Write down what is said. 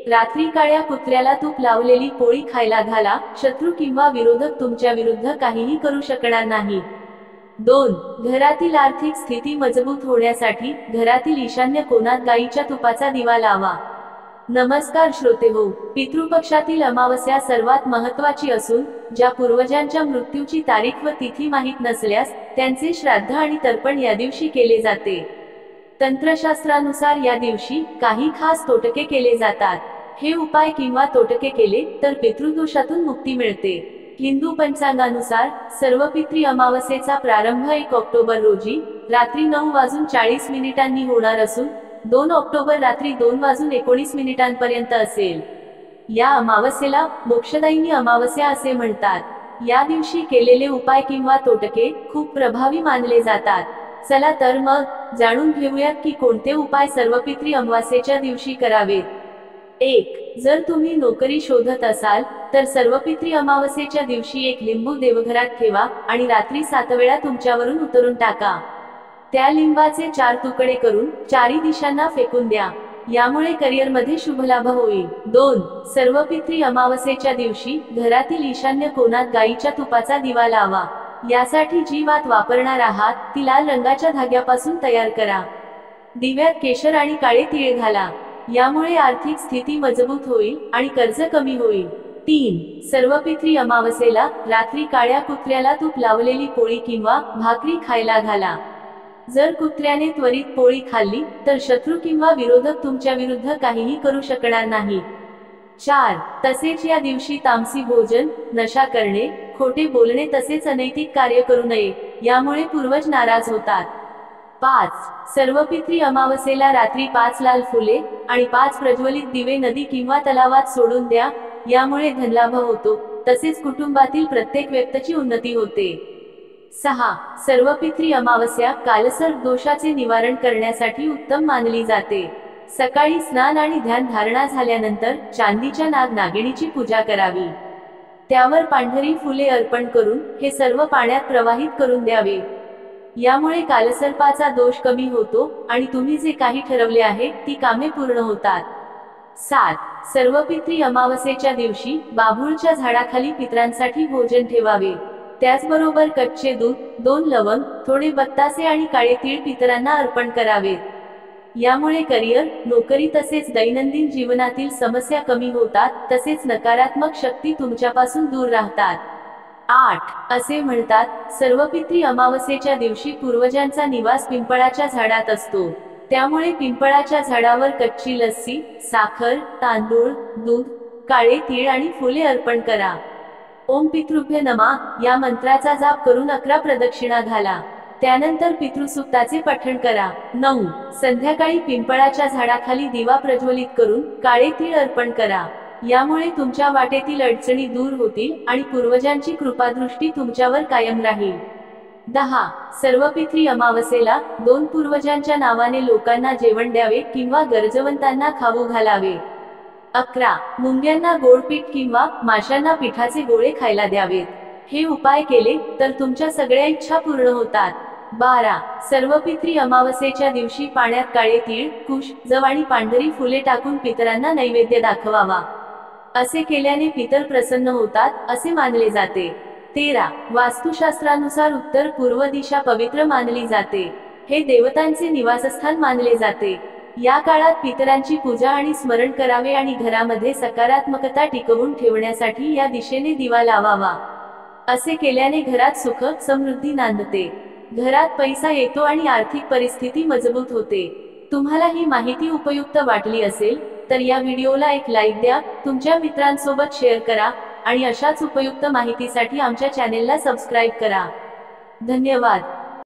रात्री काळ्या कुत्र्याला तूप लावलेली पोळी खायला घाला, शत्रू किंवा विरोधक तुमच्या विरुद्ध काहीही करू शकणार नाही। 2. घरातील आर्थिक स्थिती मजबूत होण्यासाठी घरातील ईशान्य कोनात गाईच्या तुपाचा दिवा लावा। नमस्कार श्रोतेहो, पितृपक्षातील अमावस्या सर्वात महत्त्वाची असून ज्या पूर्वजांच्या मृत्यूची तारीख व तिथी माहीत नसल्यास त्यांचे श्राद्ध आणि तर्पण या दिवशी केले जाते। तंत्रशास्त्रानुसार या दिवशी काही खास तोटके केले जातात। हे उपाय किंवा तोटके केले तर पितृदोषातून मुक्ती मिळते। हिंदू पंचांगानुसार सर्वपित्री अमावस्येचा प्रारंभ 1 ऑक्टोबर रोजी रात्री 9:40 होणार असून 2 ऑक्टोबर रात्री 2:19 पर्यंत असेल। या अमावस्येला मोक्षदायिनी अमावस्या असे म्हणतात। या दिवशी केलेले उपाय किंवा तोटके खूप प्रभावी मानले जातात। चला तर मग जाणून घेऊयात की कोणते उपाय सर्वपित्री अमावस्येच्या दिवशी करावेत। 1. जर तुम्ही नोकरी शोधत असाल तर सर्वपित्री अमावस्येच्या दिवशी एक लिंबू देवघरात ठेवा आणि रात्री 7 वेळा तुमच्यावरून उतरून टाका। त्या लिंबाचे 4 तुकडे करून 4 दिशांना फेकून द्या। यामुळे करिअरमध्ये शुभलाभ होईल। 2. सर्वपित्री अमावस्येच्या दिवशी घरातील ईशान्य कोनात गाईच्या तुपाचा दिवा लावा। यासाठी जी वात वापरणार आहात ती लाल रंगाच्या धाग्यापासून तयार करा। दिव्यात केशर आणि काळे तीळ घाला। यामुळे आर्थिक स्थिती मजबूत होईल आणि कर्ज कमी होईल। 3. सर्वपित्री अमावस्येला रात्री काळ्या कुत्र्याला तूप लावलेली पोळी किंवा भाकरी खायला घाला। जर कुत्र्याने त्वरित पोळी खाल्ली तर शत्रू किंवा विरोधक तुमच्या विरुद्ध काहीही करू शकणार नाही। 4. तसेच या दिवशी तामसी भोजन, नशा करणे, खोटे बोलणे तसेच अनैतिक कार्य करू नये, यामुळे पूर्वज नाराज होतात। 5. सर्वपित्री अमावस्येला रात्री 5 लाल फुले आणि 5 प्रज्वलित दिवे नदी किंवा तलावात सोडून द्या। यामुळे धनलाभ होतो तसेच कुटुंबातील प्रत्येक व्यक्तीची उन्नती होते। 6. सर्वपित्री अमावस्या कालसर्प दोषाचे निवारण करण्यासाठी उत्तम मानली जाते। सकाळी स्नान आणि ध्यान धारणा झाल्यानंतर चांदीच्या नाग-नागिणीची पूजा करावी। त्यावर पांढरी फुले अर्पण करून हे सर्व पाण्यात प्रवाहित करून द्यावे। यामुळे कालसर्पाचा दोष कमी होतो आणि तुम्ही जे काही ठरवले आहे ती कामे पूर्ण होतात। 7. सर्वपित्री अमावस्येच्या दिवशी बाभूळच्या झाडाखाली पितरांसाठी भोजन ठेवावे। त्याचबरोबर कच्चे दूध, 2 लवंग, थोडे बत्तासे आणि काळे तीळ पितरांना अर्पण करावेत। यामुळे करिअर, नोकरी तसेच दैनंदिन जीवनातील समस्या कमी होतात तसेच नकारात्मक शक्ती तुमच्यापासून दूर राहतात। 8. असे म्हणतात सर्वपित्री अमावस्येच्या दिवशी पूर्वजांचा निवास पिंपळाच्या झाडात असतो। त्यामुळे पिंपळाच्या झाडावर कच्ची लस्सी, साखर, तांदूळ, दूध, काळे तीळ आणि फुले अर्पण करा। ओम पितृभ्य नमः या मंत्राचा जाप करून 11 प्रदक्षिणा घाला। त्यानंतर पितृसूक्ताचे पठण करा। 9. संध्याकाळी पिंपळाच्या झाडाखाली दिवा प्रज्वलित करून काळे तीळ अर्पण करा। यामुळे तुमच्या वाटेतील अडचणी दूर होतील आणि पूर्वजांची कृपादृष्टी तुमच्यावर कायम राहील। 10. सर्वपित्री अमावस्येला 2 पूर्वजांच्या नावाने लोकांना जेवण द्यावे किंवा गरजवंतांना खाऊ घालावे। 11. मुंग्यांना गोड पीठ किंवा माशांना पिठाचे गोळे खायला द्यावेत। हे उपाय केले तर तुमच्या सगळ्या इच्छा पूर्ण होतात। 12. सर्वपित्री अमावस्येच्या दिवशी पाण्यात काळे तीळ, कुश, जव आणि पांढरी फुले टाकून पितरांना नैवेद्य दाखवावा। असे केल्याने पितर प्रसन्न होतात असे मानले जाते। 13. वास्तुशास्त्रानुसार उत्तर पूर्व दिशा पवित्र मानली जाते। हे देवतांचे निवासस्थान मानले जाते। या काळात पितरांची पूजा आणि स्मरण करावे आणि घरामध्ये सकारात्मकता टिकवून ठेवण्यासाठी या दिशेने दिवा लावावा। असे केल्याने घरात सुख, समृद्धी नांदते, घरात पैसा येतो आणि आर्थिक परिस्थिती मजबूत होते। तुम्हाला ही माहिती उपयुक्त वाटली असेल तर या व्हिडिओला एक लाईक द्या, तुमच्या मित्रांसोबत शेअर करा आणि अशाच उपयुक्त माहितीसाठी आमच्या चॅनेलला सबस्क्राईब करा। धन्यवाद।